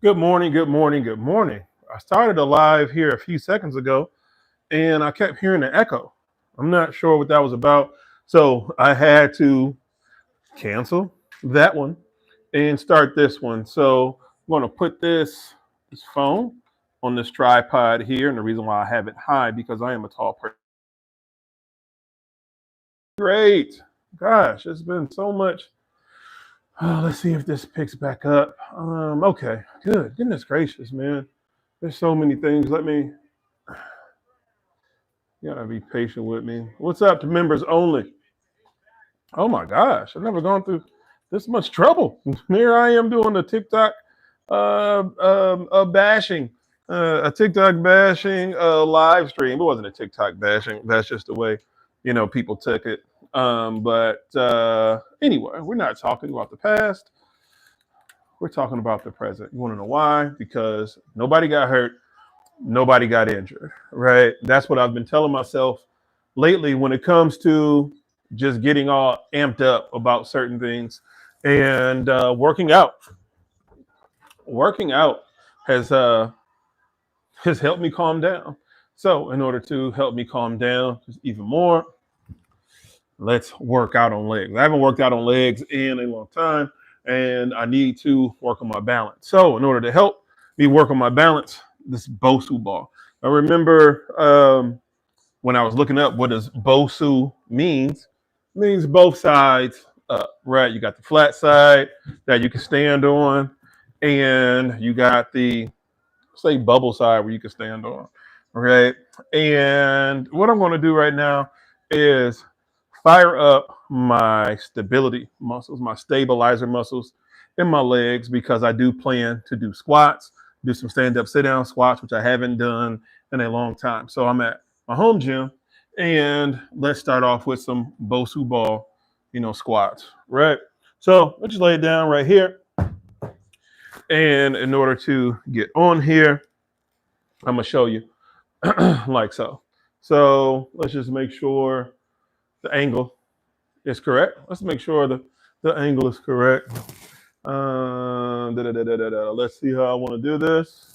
Good morning, good morning, good morning. I started a live here a few seconds ago and I kept hearing an echo. I'm not sure what that was about. So I had to cancel that one and start this one. So I'm going to put this phone on this tripod here. And the reason why I have it high because I am a tall person. Great. Gosh, it's been so much. Let's see if this picks back up. Okay, good. Goodness gracious, man. There's so many things. You gotta be patient with me. What's up to members only? Oh my gosh, I've never gone through this much trouble. Here I am doing a TikTok bashing, a TikTok bashing live stream. It wasn't a TikTok bashing. That's just the way, people took it. But anyway, we're not talking about the past. We're talking about the present. You want to know why? Because nobody got hurt. Nobody got injured, right? That's what I've been telling myself lately when it comes to just getting all amped up about certain things and working out. Working out has has helped me calm down. So, in order to help me calm down just even more, let's work out on legs. I haven't worked out on legs in a long time, and I need to work on my balance. So, in order to help me work on my balance, this Bosu ball. I remember when I was looking up what does Bosu means. It means both sides up, right? You got the flat side that you can stand on, and you got the say bubble side where you can stand on, right? And what I'm going to do right now is fire up my stability muscles, my stabilizer muscles in my legs because I do plan to do squats, do some stand up, sit down squats, which I haven't done in a long time. So I'm at my home gym and let's start off with some Bosu ball, squats, right? So let's just lay it down right here. And in order to get on here, I'm going to show you like so. So let's just make sure the angle is correct. Let's make sure the angle is correct. Let's see how I want to do this.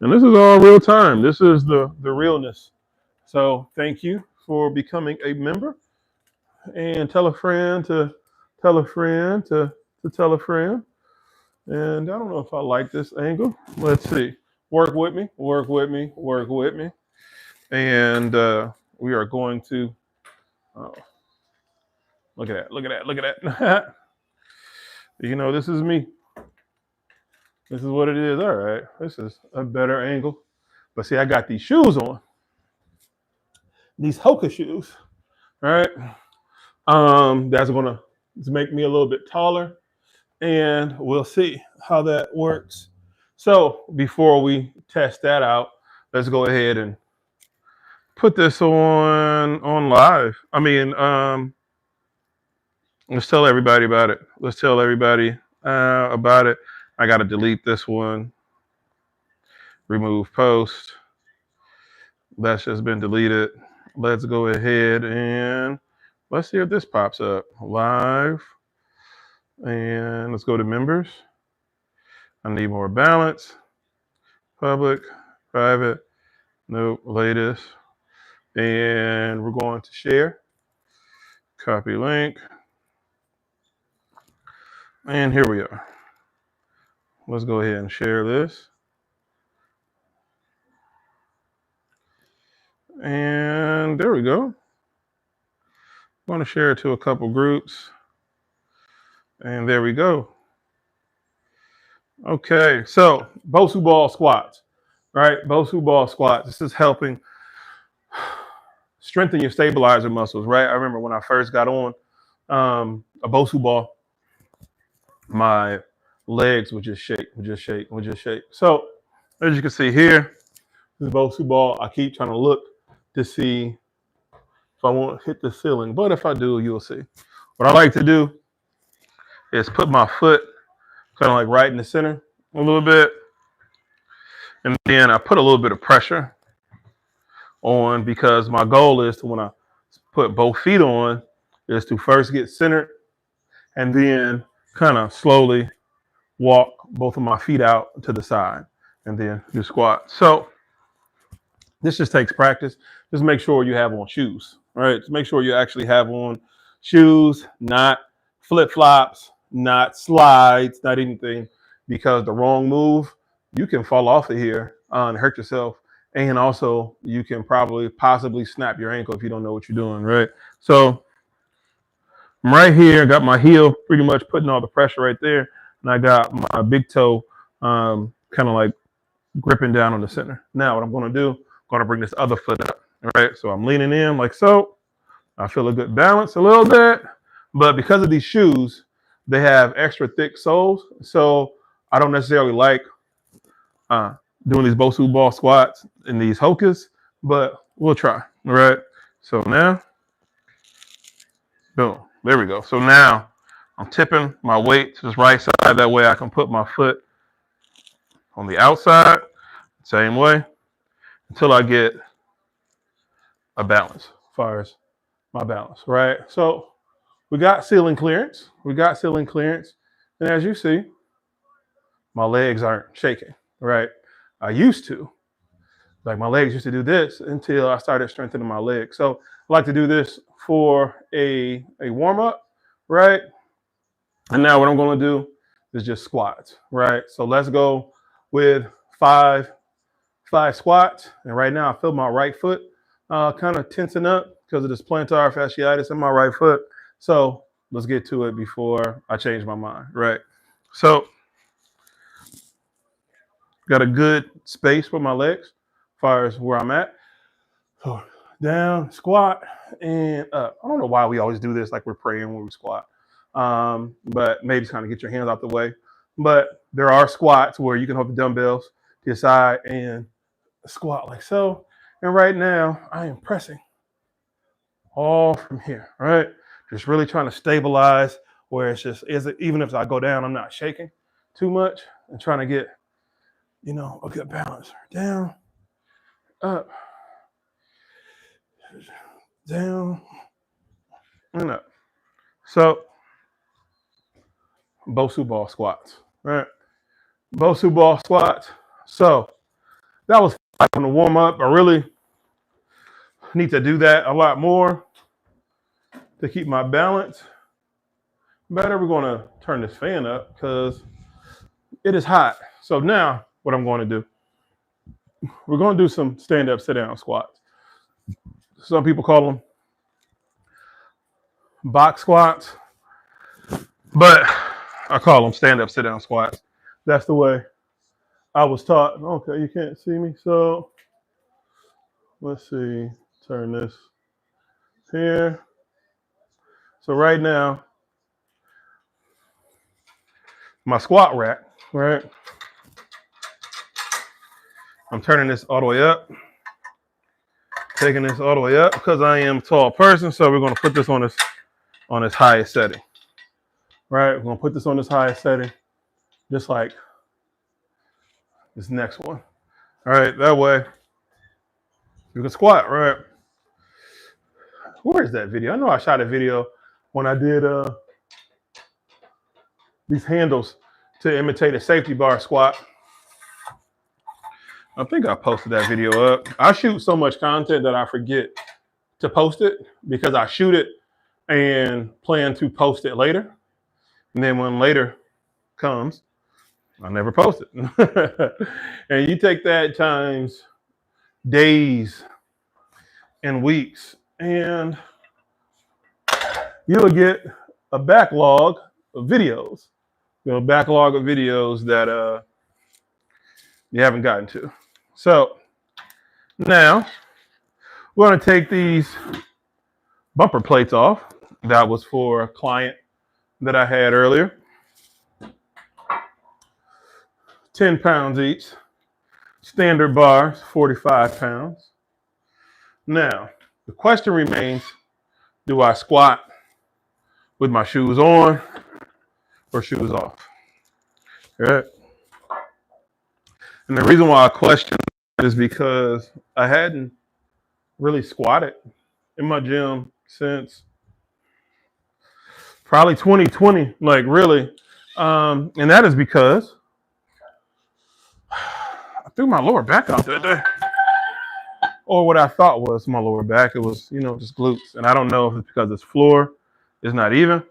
And this is all real time. This is the realness. So thank you for becoming a member and tell a friend to tell a friend to tell a friend. And I don't know if I like this angle. Let's see. Work with me, work with me, work with me. And we are going to, oh, look at that, look at that, look at that. This is me. This is what it is. All right. This is a better angle. But see, I got these shoes on. These Hoka shoes. All right. That's gonna make me a little bit taller. And we'll see how that works. So before we test that out, let's go ahead and put this on live. Let's tell everybody about it. Let's tell everybody about it. I got to delete this one. Remove post. That's just been deleted. Let's go ahead and let's see if this pops up. Live. And let's go to members. I need more balance. Public, private, nope, latest. And we're going to share. Copy link. And here we are. Let's go ahead and share this. And there we go. I'm going to share it to a couple groups. And there we go. Okay, so Bosu ball squats, right? Bosu ball squats. This is helping strengthen your stabilizer muscles, right? I remember when I first got on a Bosu ball, my legs would just shake, would just shake, would just shake. So as you can see here, this Bosu ball, I keep trying to look to see if I won't hit the ceiling. But if I do, you'll see. What I like to do is put my foot kind of like right in the center a little bit. And then I put a little bit of pressure on because my goal is to, when I put both feet on, is to first get centered and then kind of slowly walk both of my feet out to the side, and then do squat. So this just takes practice. Just make sure you have on shoes, right? Just make sure you actually have on shoes, not flip flops, not slides, not anything, because the wrong move, you can fall off of here and hurt yourself. And also, you can possibly snap your ankle if you don't know what you're doing, right? So I'm right here, got my heel pretty much putting all the pressure right there, and I got my big toe kind of like gripping down on the center. Now, what I'm going to do, I'm going to bring this other foot up. All right, so I'm leaning in like so. I feel a good balance a little bit, but because of these shoes, they have extra thick soles, so I don't necessarily like doing these Bosu ball squats and these hokas, but we'll try. All right, so now, boom, there we go. So now I'm tipping my weight to the right side. That way I can put my foot on the outside, same way, until I get a balance as far as my balance, right? So we got ceiling clearance. And as you see, my legs aren't shaking, right? I used to. Like my legs used to do this until I started strengthening my legs. So I like to do this for a warm-up, right? And now what I'm going to do is just squats, right? So let's go with five squats. And right now I feel my right foot kind of tensing up because of this plantar fasciitis in my right foot. So let's get to it before I change my mind, right? So got a good space for my legs as far as where I'm at. So down, squat, and up. I don't know why we always do this like we're praying when we squat. But maybe just kind of get your hands out the way. But there are squats where you can hold the dumbbells to your side and squat like so. And right now I am pressing all from here, right? Just really trying to stabilize where it's just, even if I go down, I'm not shaking too much and trying to get, a good balance. Down, up, down, and up. So, Bosu ball squats, right? Bosu ball squats. So, that was on the warm up. I really need to do that a lot more to keep my balance better. We're going to turn this fan up because it is hot. So now what I'm going to do, we're going to do some stand-up, sit-down squats. Some people call them box squats, but I call them stand-up, sit-down squats. That's the way I was taught. Okay, you can't see me. So let's see, turn this here. So right now, my squat rack, right? I'm turning this all the way up, taking this all the way up because I am a tall person. So we're going to put this on this highest setting, right? We're going to put this on this highest setting, just like this next one. All right, that way you can squat, right? Where is that video? I know I shot a video when I did these handles to imitate a safety bar squat. I think I posted that video up. I shoot so much content that I forget to post it because I shoot it and plan to post it later. And then when later comes, I never post it. And you take that times days and weeks, and you'll get a backlog of videos. A backlog of videos that you haven't gotten to. So now we're going to take these bumper plates off. That was for a client that I had earlier. 10 pounds each. Standard bars, 45 pounds. Now, the question remains, do I squat with my shoes on or shoes off? All right. And the reason why I question is because I hadn't really squatted in my gym since probably 2020, like really And that is because I threw my lower back out that day. Or what I thought was my lower back. It was, just glutes. And I don't know if it's because this floor is not even,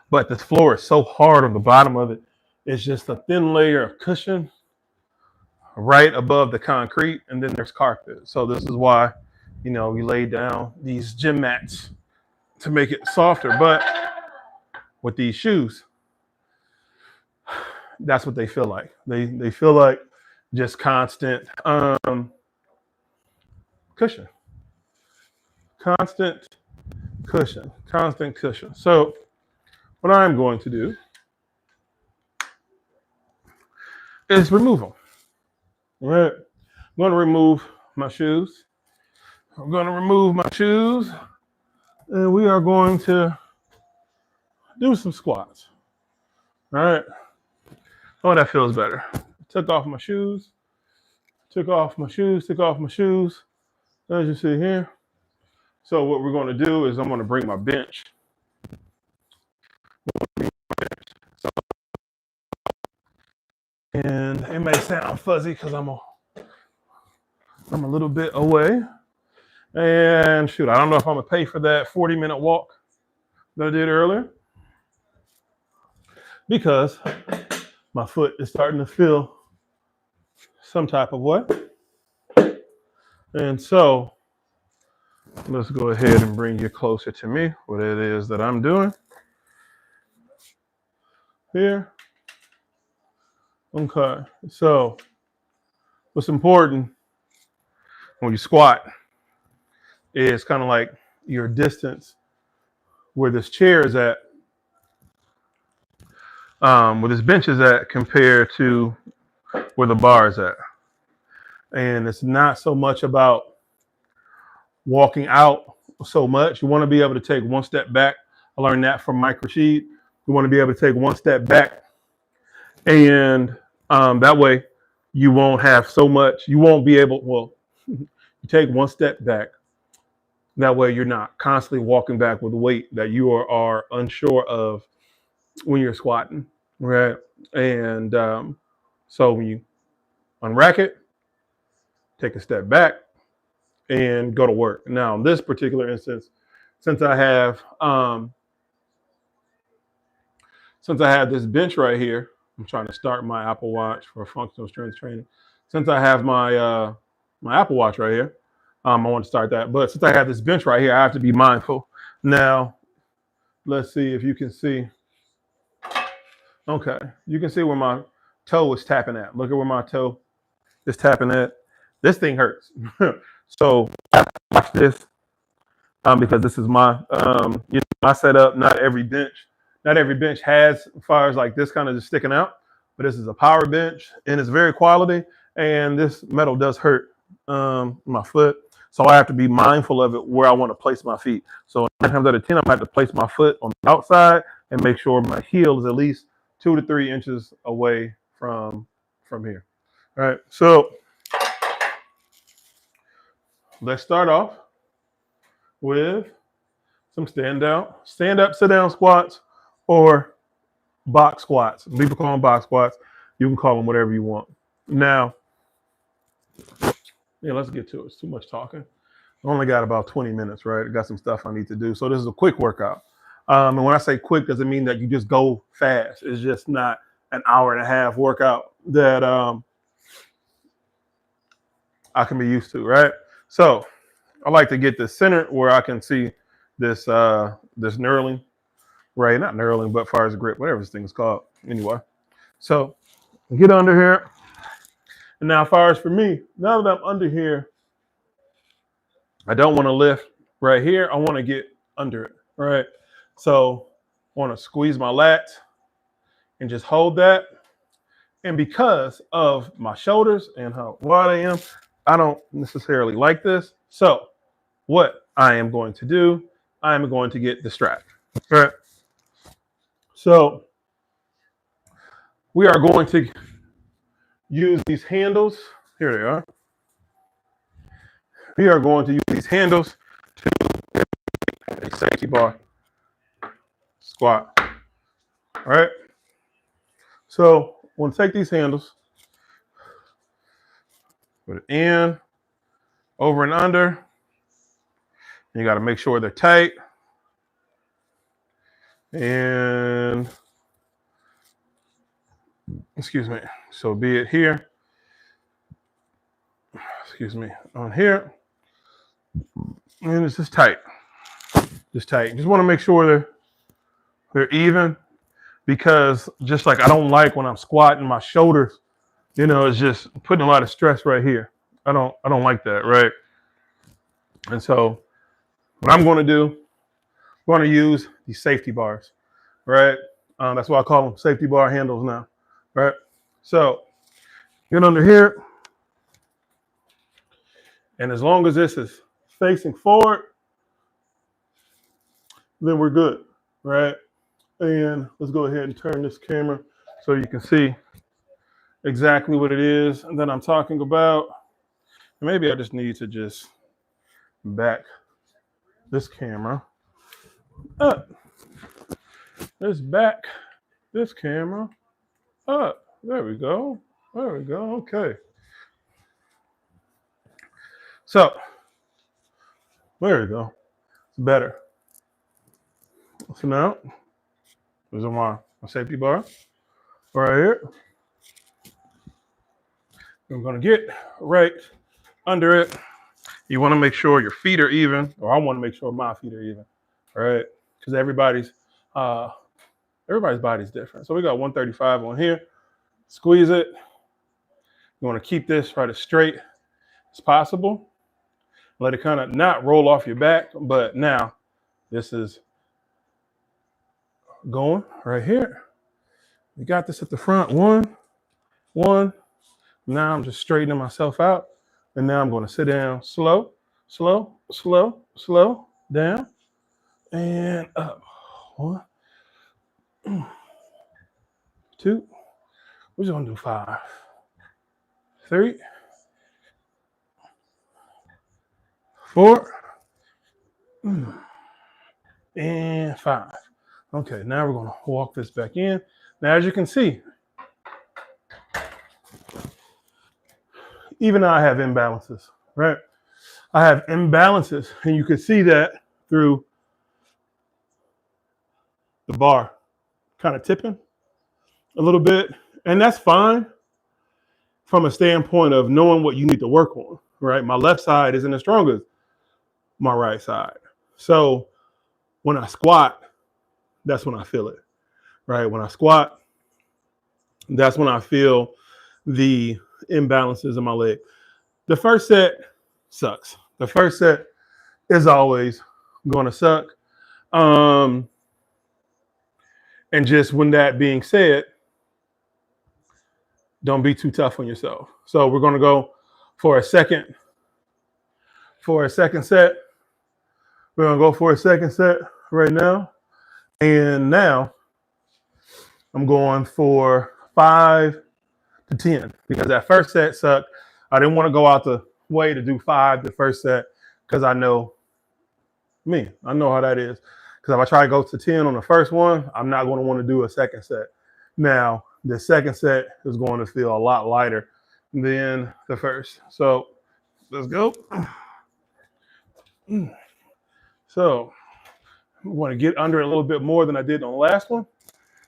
but this floor is so hard on the bottom of it. It's just a thin layer of cushion right above the concrete, and then there's carpet. So this is why, we lay down these gym mats to make it softer. But with these shoes, that's what they feel like. They feel like just constant cushion. Constant cushion. So what I'm going to do is remove them. All right. I'm going to remove my shoes. I'm going to remove my shoes, and we are going to do some squats. All right. Oh, that feels better. Took off my shoes. Took off my shoes. As you see here. So what we're going to do is I'm going to bring my bench. And it may sound fuzzy because I'm a little bit away. And shoot, I don't know if I'm going to pay for that 40-minute walk that I did earlier, because my foot is starting to feel some type of way. And so let's go ahead and bring you closer to me, what it is that I'm doing here. Okay, so what's important when you squat is kind of like your distance where this chair is at, where this bench is at, compared to where the bar is at. And it's not so much about walking out so much. You want to be able to take one step back. I learned that from Mike Rashid. You want to be able to take one step back, and that way you won't have so much. You won't be able, you take one step back. That way you're not constantly walking back with weight that you are unsure of when you're squatting, right? And so when you unrack it, take a step back and go to work. Now, in this particular instance, since I have this bench right here, I'm trying to start my Apple Watch for functional strength training. Since I have my Apple Watch right here, I want to start that. But since I have this bench right here, I have to be mindful. Now, let's see if you can see. Okay, you can see where my toe is tapping at. Look at where my toe is tapping at. This thing hurts. So watch this, because this is my my setup. Not every bench has fires like this kind of just sticking out, but this is a power bench and it's very quality. And this metal does hurt my foot, so I have to be mindful of it where I want to place my feet. So 9 times out of 10, I'm going to have to place my foot on the outside and make sure my heel is at least 2 to 3 inches away from here. All right, so let's start off with some stand up, sit down squats, or box squats. People call them box squats. You can call them whatever you want. Now, let's get to it. It's too much talking. I only got about 20 minutes, right? I got some stuff I need to do. So this is a quick workout. And when I say quick, doesn't mean that you just go fast. It's just not an hour and a half workout that I can be used to, right? So I like to get this centered where I can see this knurling, right? Not knurling, but as far as grip, whatever this thing is called. Anyway, so get under here. And now, as far as for me, now that I'm under here, I don't want to lift right here. I want to get under it, right? So I want to squeeze my lats and just hold that. And because of my shoulders and how wide I am, I don't necessarily like this. So what I am going to do, I am going to get the strap, right? So we are going to use these handles. Here they are. We are going to use these handles to a safety bar squat. right? So I want to take these handles, put it in, over and under. You got to make sure they're tight. And, excuse me, so be it here, excuse me, on here. And it's just tight, just tight. Just want to make sure they're even, because just like I don't like when I'm squatting my shoulders, it's just putting a lot of stress right here. I don't like that, right? And so what I'm going to do, I'm going to use these safety bars, right? That's why I call them safety bar handles now, right? So get under here, and as long as this is facing forward, then we're good, right? And let's go ahead and turn this camera so you can see exactly what it is that I'm talking about. Maybe I just need to just back this camera up. Let's back this camera up. There we go. There we go. Okay. So, there we go. It's better. So now, these are my safety bar right here. I'm going to get right under it. You want to make sure your feet are even, or I want to make sure my feet are even, right? Because everybody's body's different. So we got 135 on here. Squeeze it. You want to keep this right as straight as possible. Let it kind of not roll off your back, but now this is going right here. We got this at the front. One. Now I'm just straightening myself out. And now I'm going to sit down slow, down, and up. 1, 2. We're just going to do 5, 3, 4, and 5. Okay, now we're going to walk this back in. Now, as you can see, even though I have imbalances, right? I have imbalances, and you can see that through the bar kind of tipping a little bit. And that's fine from a standpoint of knowing what you need to work on, right? My left side isn't as strong as my right side. So when I squat, that's when I feel it, right? When I squat, that's when I feel the imbalances in my leg. The first set sucks. The first set is always going to suck. And just when that being said, don't be too tough on yourself. So we're going to go for a second set. We're going to go for a second set right now. And now I'm going for 5 to 10 because that first set sucked. I didn't want to go out the way to do 5 the first set because I know me. I know how that is. Because if I try to go to 10 on the first one, I'm not going to want to do a second set. Now, the second set is going to feel a lot lighter than the first. So let's go. So I'm going to get under it a little bit more than I did on the last one.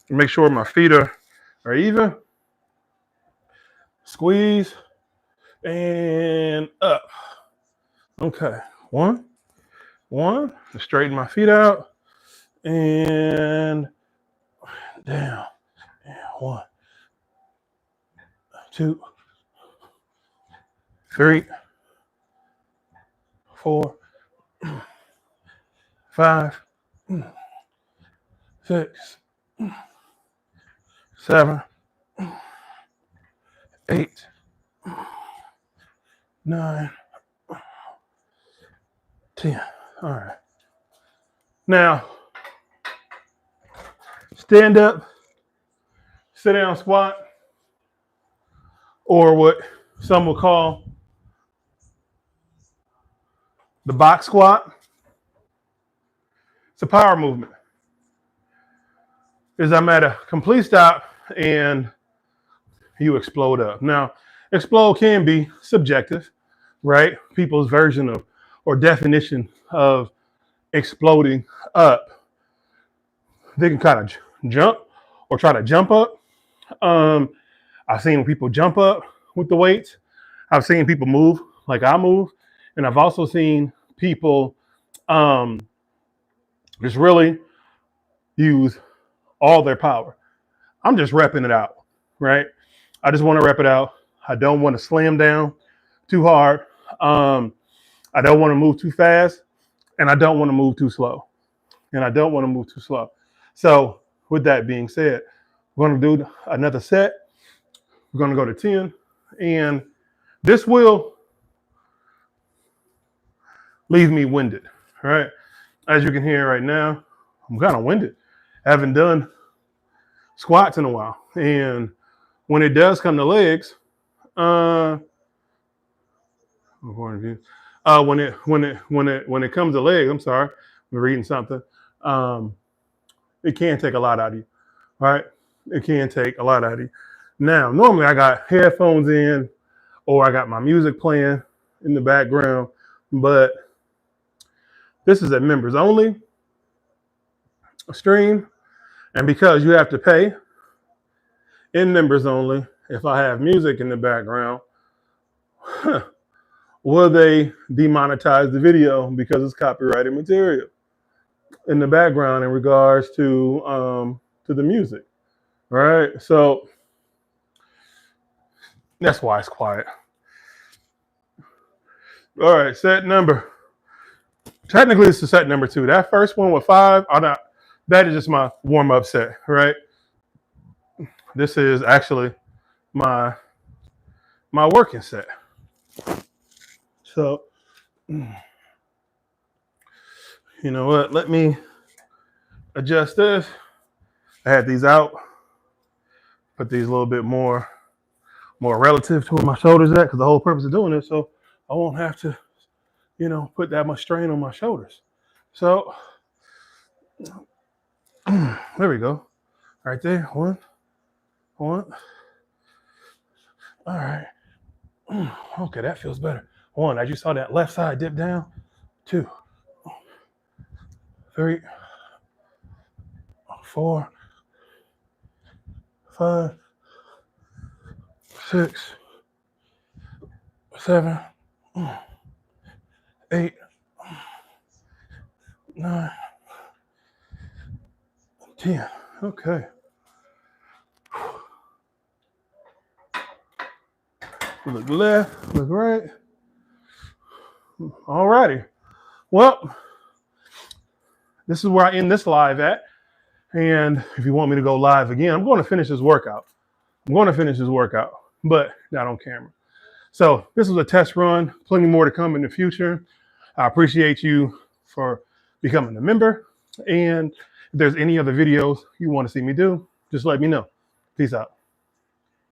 Make sure my feet are even. Squeeze and up. Okay, one. Straighten my feet out and down. And 1, 2, 3, 4, 5, 6, 7, 8, 9, 10. All right. Now, stand up, sit down squat, or what some will call the box squat. It's a power movement. is I'm at a complete stop and you explode up. Now, explode can be subjective, right? People's version of or definition of exploding up. They can kind of jump or try to jump up. I've seen people jump up with the weights. I've seen people move like I move. And I've also seen people just really use all their power. I'm just repping it out, right? I just want to rep it out. I don't want to slam down too hard. I don't want to move too fast, and I don't want to move too slow. So with that being said, we're going to do another set. We're going to go to 10, and this will leave me winded, right? As you can hear right now, I'm kind of winded. I haven't done squats in a while, and when it does come to legs, when it comes to legs, I'm sorry, I'm reading something. It can take a lot out of you, right? It can take a lot out of you. Now, normally I got headphones in, or I got my music playing in the background, but this is a members only stream, and because you have to pay in members only, if I have music in the background, will they demonetize the video because it's copyrighted material in the background in regards to the music, right? So that's why it's quiet. All right, set number. Technically, this is set number 2. That first one with 5, that is just my warm-up set, right? This is actually my working set. So, you know what? Let me adjust this. I had these out. Put these a little bit more relative to where my shoulders at, because the whole purpose of doing this, so I won't have to, put that much strain on my shoulders. So, there we go. Right there. One. All right. Okay, that feels better. 1, as you saw that left side dip down. 2, 3, 4, 5, 6, 7, 8, 9, 10. Okay. Look left, look right. All righty. Well, this is where I end this live at. And if you want me to go live again, I'm going to finish this workout. But not on camera. So this was a test run. Plenty more to come in the future. I appreciate you for becoming a member. And if there's any other videos you want to see me do, just let me know. Peace out.